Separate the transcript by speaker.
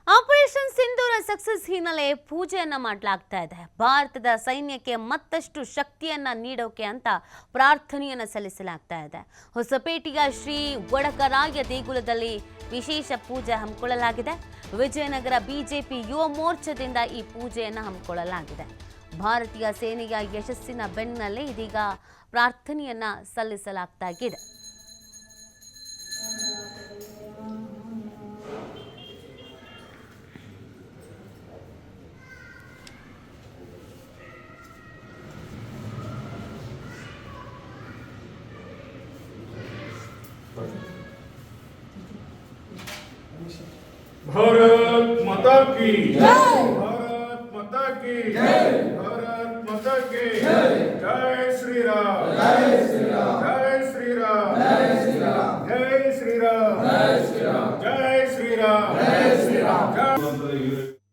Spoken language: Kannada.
Speaker 1: ಆಪರೇಷನ್ ಸಿಂಧೂರ ಸಕ್ಸಸ್ ಹಿನ್ನೆಲೆ ಪೂಜೆಯನ್ನ ಮಾಡಲಾಗ್ತಾ ಇದೆ. ಭಾರತದ ಸೈನ್ಯಕ್ಕೆ ಮತ್ತಷ್ಟು ಶಕ್ತಿಯನ್ನ ನೀಡೋಕೆ ಅಂತ ಪ್ರಾರ್ಥನೆಯನ್ನ ಸಲ್ಲಿಸಲಾಗ್ತಾ ಇದೆ. ಹೊಸಪೇಟೆಯ ಶ್ರೀ ವಡಕರಾಯ ದೇಗುಲದಲ್ಲಿ ವಿಶೇಷ ಪೂಜೆ ಹಮ್ಮಿಕೊಳ್ಳಲಾಗಿದೆ. ವಿಜಯನಗರ ಬಿಜೆಪಿ ಯುವ ಮೋರ್ಚಾದಿಂದ ಈ ಪೂಜೆಯನ್ನ ಹಮ್ಮಿಕೊಳ್ಳಲಾಗಿದೆ. ಭಾರತೀಯ ಸೇನೆಯ ಯಶಸ್ಸಿನ ಬೆನ್ನಲ್ಲೇ ಇದೀಗ ಪ್ರಾರ್ಥನೆಯನ್ನ ಸಲ್ಲಿಸಲಾಗ್ತಾಗಿದೆ.
Speaker 2: भारत माता की जय, भारत माता की जय, भारत माता की जय, जय श्री राम, जय श्री राम, जय श्री राम, जय श्री राम, जय श्री राम, जय श्री राम, जय श्री राम, जय श्री राम, जय